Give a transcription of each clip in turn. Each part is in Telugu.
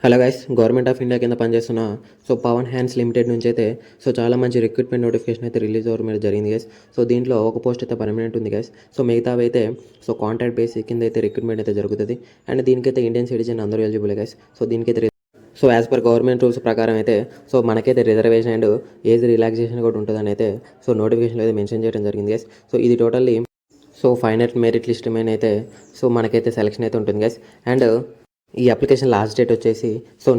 Hello guys, government of India కింద పనిచేస్తున్న పవన్ హ్యాండ్స్ లిమిటెడ్ నుంచి అయితే చాలా మంచి రిక్రూట్మెంట్ నోటిఫికేషన్ అయితే రిలీజ్ అవ్వడం మీద జరిగింది గైస్. దీంట్లో ఒక పోస్ట్ అయితే పర్మనెంట్ ఉంది గైస్. మిగతావి అయితే కాంట్రాక్ట్ బేస్ కింద అయితే రిక్రూట్మెంట్ అయితే జరుగుతుంది. అండ్ దీనికైతే ఇండియన్ సిటిజన్ అందరూ ఎలిజిబుల్ గైస్. దీనికైతే యాజ్ పర్ గవర్నమెంట్ రూల్స్ ప్రకారం అయితే మనకైతే రిజర్వేషన్ అండ్ ఏజ్ రిలాక్సేషన్ కూడా ఉంటుందని అయితే నోటిఫికేషన్లో అయితే మెన్షన్ చేయడం జరిగింది గైస్. ఇది టోటల్లీ ఫైనల్ మెరిట్ లిస్ట్ మీద అయితే మనకైతే సెలెక్షన్ అయితే ఉంటుంది గైస్. అండ్ ఈ అప్లికేషన్ లాస్ట్ డేట్ వచ్చేసి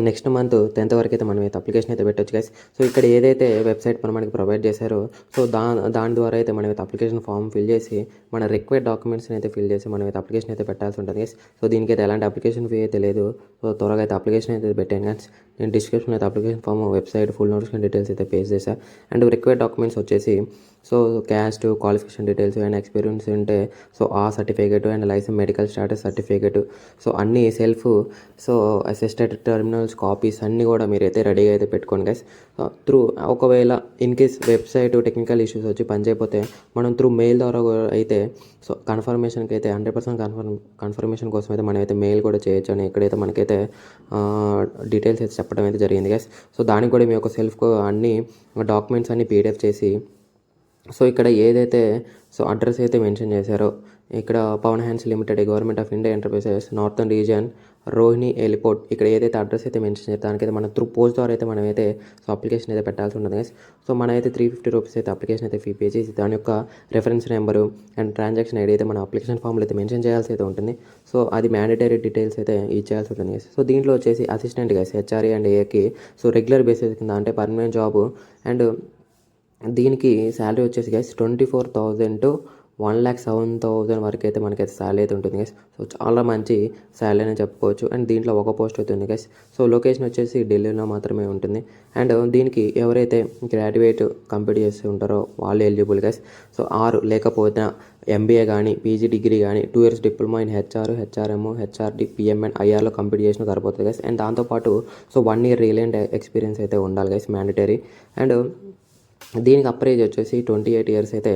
నెక్స్ట్ మంత్ 10th వరకు అయితే మనం అయితే అప్లికేషన్ అయితే పెట్టవచ్చు గైస్. ఇక్కడ ఏదైతే వెబ్సైట్ మనకి ప్రొవైడ్ చేశారో దాని ద్వారా అయితే మనం అయితే అప్లికేషన్ ఫామ్ ఫిల్ చేసి మన రిక్వైర్డ్ డాక్యుమెంట్స్ని అయితే ఫిల్ చేసి మనం అయితే అప్లికేషన్ అయితే పెట్టాల్సి ఉంటుంది గైస్. దీనికైతే ఎలాంటి అప్లికేషన్ ఫీ అయితే లేదు. త్వరగా అయితే అప్లికేషన్ అయితే పెట్టాను గైస్. నేను డిస్క్రిప్షన్ అయితే application form website full notification details అయితే పేస్ట్ చేశాను. అండ్ రిక్వైర్డ్ డాక్యుమెంట్స్ వచ్చేసి caste, qualification details and experience ఉంటే ఆ certificate and license medical status certificate అన్నీ సెల్ఫ్ అసిస్టెడ్ టెర్మినల్స్ కాపీస్ అన్నీ కూడా మీరైతే రెడీగా అయితే పెట్టుకోండి గైస్. ఒకవేళ in case website technical issues వచ్చి పని చేయకపోతే మనం మెయిల్ ద్వారా అయితే కన్ఫర్మేషన్కి అయితే 100% కన్ఫర్మేషన్ కోసం అయితే మనం అయితే మెయిల్ కూడా చేయొచ్చు అని ఇక్కడైతే మనకైతే డీటెయిల్స్ అయితే చెప్పడం అయితే జరిగింది గైస్. దానికి కూడా మీ యొక్క సెల్ఫ్ అన్ని డాక్యుమెంట్స్ అన్ని పీడిఎఫ్ చేసి ఇక్కడ ఏదైతే అడ్రస్ అయితే మెన్షన్ చేశారో ఇక్కడ Pawan Hans limited government of India enterprises northern region Rohini airport ఇక్కడ ఏదైతే అడ్రస్ అయితే మెన్షన్ చేస్తే దానికైతే మనం పోస్ట్ ద్వారా అయితే మనమైతే అప్లికేషన్ అయితే పెట్టాల్సి ఉంటుంది గైస్. మనమైతే 350 రూపీస్ అయితే అప్లికేషన్ అయితే ఫీ పే చేసి దాని యొక్క reference number and transaction ID అయితే మన అప్లికేషన్ ఫామ్లో అయితే మెన్షన్ చేయాల్సి అయితే ఉంటుంది. అది మ్యాండేటరీ డీటెయిల్స్ అయితే ఇచ్చేయాల్సి ఉంటుంది గైస్. దీంట్లో వచ్చేసి అసిస్టెంట్ గైస్ హెచ్ఆర్ఏ అండ్ ఏకి రెగ్యులర్ బేసిస్ కింద అంటే పర్మనెంట్ జాబ్. అండ్ దీనికి శాలరీ వచ్చేసి గైస్ 24,000 to 1,07,000 వరకు అయితే మనకైతే శాలరీ అయితే ఉంటుంది గైస్. చాలా మంచి శాలరీ అని చెప్పుకోవచ్చు. అండ్ దీంట్లో ఒక పోస్ట్ అవుతుంది గైస్. లొకేషన్ వచ్చేసి ఢిల్లీలో మాత్రమే ఉంటుంది. అండ్ దీనికి ఎవరైతే గ్రాడ్యుయేట్ కంప్లీట్ చేసి ఉంటారో వాళ్ళు ఎలిజిబుల్ గైస్. ఆరు లేకపోతే ఎంబీఏ కానీ పీజీ డిగ్రీ కానీ 2 years diploma in HRM HRD PMN ఐఆర్లో కంప్లీట్ చేసిన సరిపోతుంది గైస్. అండ్ దాంతోపాటు 1 year రిలేంట్ ఎక్స్పీరియన్స్ అయితే ఉండాలి గైస్, మ్యాండేటరీ. అండ్ దీనికి అప్పర్ ఏజ్ వచ్చేసి 28 years అయితే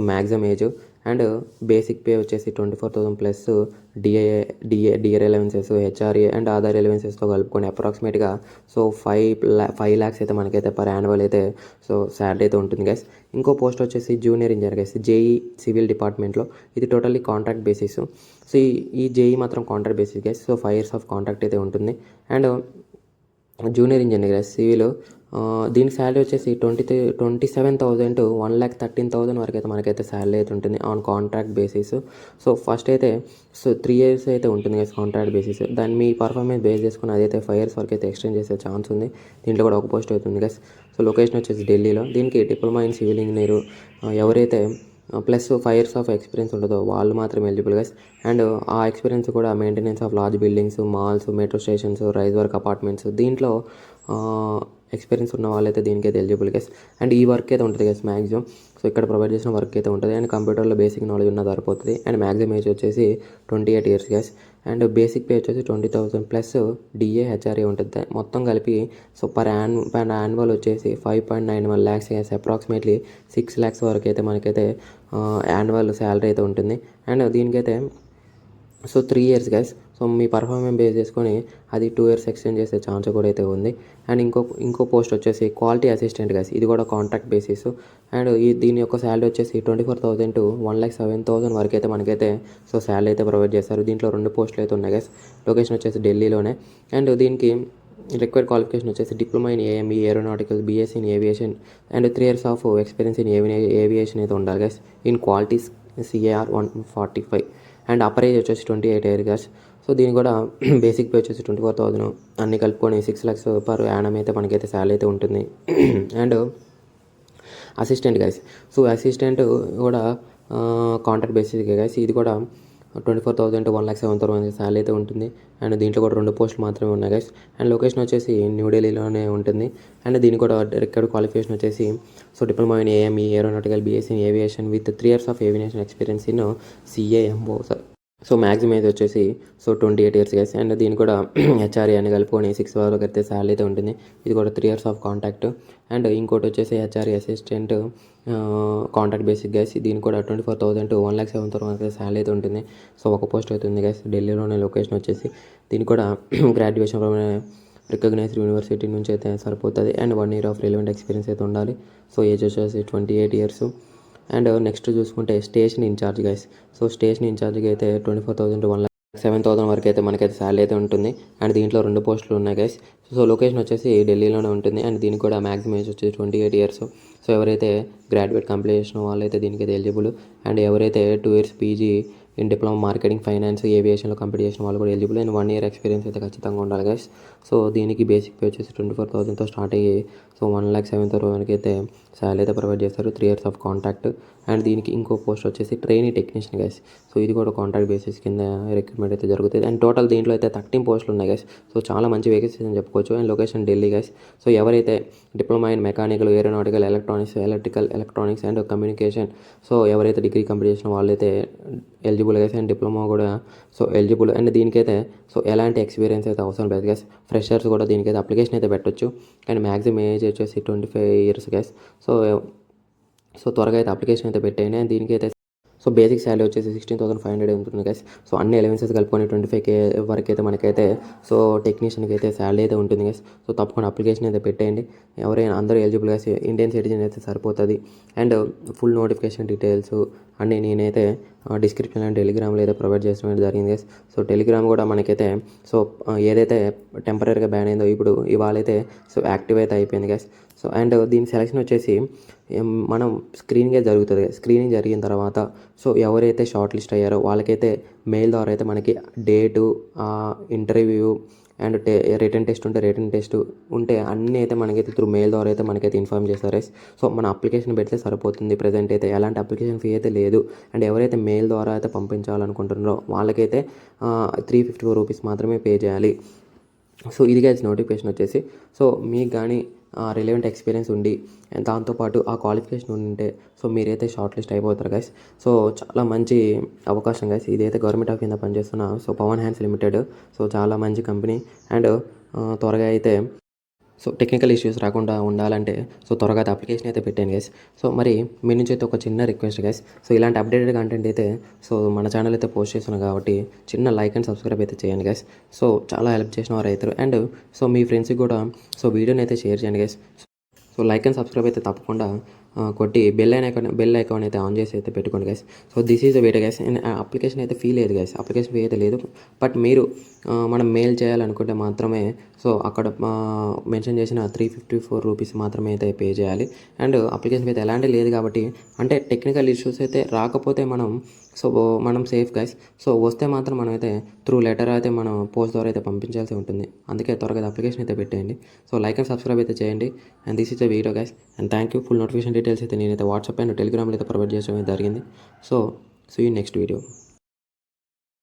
maximum age. And basic pay వచ్చేసి 24,000 plus DR allowances HRA and other అలవెన్సెస్తో కలుపుకొని అప్రాక్సిమేట్గా 5 lakhs అయితే మనకైతే పర్ యాన్యువల్ అయితే శాలరీ అయితే ఉంటుంది గైస్. ఇంకో పోస్ట్ వచ్చేసి junior engineer guys, JEE civil డిపార్ట్మెంట్లో. ఇది టోటల్లీ కాంట్రాక్ట్ బేసిస్. ఈ జేఈ మాత్రం contract basis guys. 5 years of contract అయితే ఉంటుంది. And junior engineer guys civil, దీనికి శాలరీ వచ్చేసి 27,000 to 1,13,000 వరకు అయితే మనకైతే శాలరీ అయితే ఉంటుంది ఆన్ కాంట్రాక్ట్ బేసిస్. ఫస్ట్ అయితే 3 years అయితే ఉంటుంది గైస్ కాంట్రాక్ట్ బేసిస్. దాన్ని మీ పర్ఫార్మెన్స్ బేస్ చేసుకుని అదైతే 5 years వరకు అయితే ఎక్స్టెండ్ చేసే ఛాన్స్ ఉంది. దీంట్లో కూడా ఒక పోస్ట్ అవుతుంది గైస్. లొకేషన్ వచ్చేసి ఢిల్లీలో. దీనికి డిప్లొమా ఇన్ సివిల్ ఇంజనీర్ ఎవరైతే ప్లస్ 5 years ఆఫ్ ఎక్స్పీరియన్స్ ఉంటుందో వాళ్ళు మాత్రం ఎలిజిబుల్ గైస్. అండ్ ఆ ఎక్స్పీరియన్స్ కూడా maintenance of large buildings, malls, metro stations, rise work apartments దీంట్లో ఎక్స్పీరియన్స్ ఉన్న వాళ్ళైతే దీనికైతే ఎలిజిబుల్ గైస్. అండ్ ఈ వర్క్ అయితే ఉంటుంది గైస్ మ్యాక్సిమం. ఇక్కడ ప్రొవైడ్ చేసిన వర్క్ అయితే ఉంటుంది. అండ్ కంప్యూటర్లో బేసిక్ నాలెడ్జ్ ఉన్న సరిపోతుంది. అండ్ మ్యాక్సిమం ఏజ్ వచ్చేసి 28 years guys. And basic pay వచ్చేసి 20,000 ప్లస్ డిఏ హెచ్ఆర్ఏ ఉంటుంది. మొత్తం కలిపి పర్ యాన్యువల్ వచ్చేసి 5.91 lakhs గైస్. అప్రాక్సిమేట్లీ 6 lakhs వరకు అయితే మనకైతే యాన్యువల్ శాలరీ అయితే ఉంటుంది. అండ్ దీనికైతే 3 years గైస్. మీ పర్ఫార్మెన్స్ బేస్ చేసుకొని అది 2 years ఎక్స్టెండ్ చేసే ఛాన్స్ కూడా అయితే ఉంది. అండ్ ఇంకో పోస్ట్ వచ్చేసి క్వాలిటీ అసిస్టెంట్ గైస్. ఇది కూడా కాంట్రాక్ట్ బేసిస్. అండ్ దీని యొక్క శాలరీ వచ్చేసి 24,000 to 1,07,000 వరకు అయితే మనకైతే శాలరీ అయితే ప్రొవైడ్ చేస్తారు. దీంట్లో 2 పోస్టులు అయితే ఉన్నాయి గైస్. లొకేషన్ వచ్చేసి ఢిల్లీలోనే. అండ్ దీనికి రిక్వైర్డ్ క్వాలిఫికేషన్ వచ్చేసి diploma in AME aeronautical, BSc in aviation and 3 years of experience in aviation అయితే ఉండాలి guys. In qualities CAR 145. And upper age వచ్చేసి 28 years గైస్. దీనికి కూడా బేసిక్ పే వచ్చేసి 24,000 అన్నీ కలుపుకొని 6 lakhs పర్ యానం అయితే మనకైతే శాలరీ అయితే ఉంటుంది. And assistant guys. అసిస్టెంట్ కూడా కాంట్రాక్ట్ బేసిస్ గైస్. ఇది కూడా 24,000 to 1,07,000 శాలరీ అయితే ఉంటుంది. అండ్ దీంట్లో కూడా 2 పోస్టులు మాత్రమే ఉన్నాయి గైస్. అండ్ లొకేషన్ వచ్చేసి న్యూఢిల్లీలోనే ఉంటుంది. అండ్ దీనికి కూడా రిక్వైర్డ్ క్వాలిఫికేషన్ వచ్చేసి diploma in AME aeronautical, BSc in aviation with 3 years of aviation experience in CAMO. Maximum age వచ్చేసి 28 years గైస్. అండ్ దీన్ని కూడా హెచ్ఆర్ఏ అని కలుపుకొని 6 వరకు అయితే శాలరీ అయితే ఉంటుంది. ఇది కూడా 3 years ఆఫ్ కాంటాక్ట్. అండ్ ఇంకోటి వచ్చేసి HRA assistant contract basic guys. దీనికి కూడా 24,000 to 1,07,000 వరకు శాలరీ అయితే ఉంటుంది. ఒక పోస్ట్ అవుతుంది గైస్ ఢిల్లీలోనే. లొకేషన్ వచ్చేసి దీనికి కూడా గ్రాడ్యుయేషన్ రికగ్నైజ్డ్ యూనివర్సిటీ నుంచి అయితే సరిపోతుంది. And 1 year of relevant experience అయితే ఉండాలి. సో ఏజ్ వచ్చేసి 28 years. అండ్ నెక్స్ట్ చూసుకుంటే station in charge guys. So station ఇన్ఛార్జ్కి అయితే 24,000 to 1,07,000 వరకు అయితే మనకైతే శాలరీ అయితే ఉంటుంది. అండ్ దీంట్లో 2 పోస్టులు ఉన్నాయి గైస్. సో లొకేషన్ వచ్చేసి ఢిల్లీలోనే ఉంటుంది. అండ్ దీనికి కూడా మ్యాక్సిమం ఏజ్ వచ్చేసి 28 years. సో ఎవరైతే గ్రాడ్యుయేట్ కంప్లీట్ చేసిన వాళ్ళైతే దీనికైతే ఎలిజిబుల్. అండ్ ఎవరైతే 2 years PG in diploma marketing, finance, ఏవియేషన్లో కంప్లీట్ చేసిన వాళ్ళు కూడా ఎలిజిబుల్. అండ్ 1 year ఎక్స్పీరియన్స్ అయితే ఖచ్చితంగా ఉండాలి గైస్. సో దీనికి బేసిక్ పే వచ్చేసి 24,000తో స్టార్ట్ అయ్యి సో 1,07,000 వరకు అయితే శాలరీ అయితే ప్రొవైడ్ చేస్తారు. 3 years ఆఫ్ కాంట్రాక్ట్. అండ్ దీనికి ఇంకో పోస్ట్ వచ్చేసి ట్రైనీ టెక్నీషియన్ గైస్. సో ఇది కూడా కాంట్రాక్ట్ బేసిస్ కింద రిక్రూట్మెంట్ అయితే జరుగుతుంది. అండ్ టోటల్ దీంట్లో అయితే 13 పోస్టులు ఉన్నాయి గైస్. సో చాలా మంచి వేకెన్సీస్ అని చెప్పుకోవచ్చు. And location Delhi guys. So ఎవరైతే diploma in mechanical, aeronautical, electronics and communication, so ఎవరైతే డిగ్రీ కంప్లీట్ చేసిన వాళ్ళైతే ఎలిజిబుల్ గైస్. అండ్ డిప్లొమా కూడా సో ఎలిజిబుల్. అండ్ దీనికైతే సో ఎలాంటి ఎక్స్పీరియన్స్ అయితే అవసరం లేదు గైస్. ఫ్రెషర్స్ కూడా దీనికైతే అప్లికేషన్ అయితే పెట్టొచ్చు. అండ్ మ్యాక్సిమం ఏజ్ వచ్చేసి 25 years గైస్. సో త్వరగా అయితే అప్లికేషన్ అయితే పెట్టేయండి. అండ్ దీనికైతే సో బేసిక్ శాలరీ వచ్చేసి 16,500 ఉంటుంది గైస్. సో అన్ని అలవెన్సెస్ కలుపుకొని 25K వరకు అయితే మనకైతే సో టెక్నీషియన్కి అయితే శాలరీ అయితే ఉంటుంది గైస్. సో తప్పకుండా అప్లికేషన్ అయితే పెట్టేయండి. ఎవరైనా అందరూ ఎలిజిబుల్ గైస్. ఇండియన్ సిటిజన్ అయితే సరిపోతుంది. అండ్ ఫుల్ నోటిఫికేషన్ డీటెయిల్స్ అన్నీ నేనైతే డిస్క్రిప్షన్లో టెలిగ్రామ్లో అయితే ప్రొవైడ్ చేయడం జరిగింది గైస్. సో టెలిగ్రామ్ కూడా మనకైతే సో ఏదైతే టెంపరీగా బ్యాన్ అయిందో ఇప్పుడు ఇవాళైతే సో యాక్టివ్ అయితే అయిపోయింది గైస్. సో అండ్ దీని సెలెక్షన్ వచ్చేసి మనం స్క్రీనింగే జరుగుతుంది. స్క్రీనింగ్ జరిగిన తర్వాత సో ఎవరైతే షార్ట్ లిస్ట్ అయ్యారో వాళ్ళకైతే మెయిల్ ద్వారా అయితే మనకి date, interview and return test ఉంటే రిటర్న్ టెస్ట్ ఉంటే అన్నీ అయితే మనకైతే త్రూ మెయిల్ ద్వారా అయితే మనకైతే ఇన్ఫార్మ్ చేస్తారు. సో మన అప్లికేషన్ పెడితే సరిపోతుంది. ప్రజెంట్ అయితే ఎలాంటి అప్లికేషన్ ఫీ అయితే లేదు. అండ్ ఎవరైతే మెయిల్ ద్వారా అయితే పంపించాలనుకుంటున్నారో వాళ్ళకైతే 354 రూపీస్ మాత్రమే పే చేయాలి. సో ఇది గైస్ నోటిఫికేషన్ వచ్చేసి. సో మీకు కానీ రిలవెంట్ ఎక్స్పీరియన్స్ ఉండి దాంతోపాటు ఆ క్వాలిఫికేషన్ ఉంటే సో మీరైతే షార్ట్ లిస్ట్ అయిపోతారు గైస్. సో చాలా మంచి అవకాశం గైస్. ఇదైతే గవర్నమెంట్ ఆఫ్ కింద పనిచేస్తున్న so Pawan Hans limited. So చాలా మంచి కంపెనీ. అండ్ త్వరగా అయితే సో టెక్నికల్ ఇష్యూస్ రాకుండా ఉండాలంటే సో త్వరగా అయితే అప్లికేషన్ అయితే పెట్టాను గైస్. సో మరి మీ నుంచి అయితే ఒక చిన్న రిక్వెస్ట్ గైస్. సో ఇలాంటి అప్డేటెడ్ కంటెంట్ అయితే సో మన ఛానల్ అయితే పోస్ట్ చేస్తున్నాను కాబట్టి చిన్న లైక్ అండ్ సబ్స్క్రైబ్ అయితే చేయండి గైస్. సో చాలా హెల్ప్ చేసిన వారు అవుతారు. అండ్ సో మీ ఫ్రెండ్స్కి కూడా సో వీడియోని అయితే షేర్ చేయండి guys. So like and subscribe అయితే తప్పకుండా కొట్టి బెల్ ఐకాన్ అయితే ఆన్ చేసి అయితే పెట్టుకోండి guys. So this is the wait guys. And application అయితే ఫీ లేదు గైస్. అప్లికేషన్ ఫీ అయితే లేదు. బట్ మీరు మనం మెయిల్ చేయాలనుకుంటే మాత్రమే సో అక్కడ మెన్షన్ చేసిన 354 రూపీస్ మాత్రమే అయితే పే చేయాలి. అండ్ అప్లికేషన్ అయితే ఎలాంటి లేదు కాబట్టి అంటే టెక్నికల్ ఇష్యూస్ అయితే రాకపోతే మనం సేఫ్ గైస్. సో వస్తే మాత్రం మనం అయితే త్రూ లెటర్ అయితే మనం పోస్ట్ ద్వారా అయితే పంపించాల్సి ఉంటుంది. అందుకే త్వరగా అప్లికేషన్ అయితే పెట్టేయండి. సో లైక్ అండ్ సబ్స్క్రైబ్ అయితే చేయండి. And this is the video guys. And thank you. Full notification details అయితే నేనైతే వాట్సాప్ అండ్ టెలిగ్రామ్లో అయితే ప్రొవైడ్ చేయడం జరిగింది. So see you next video.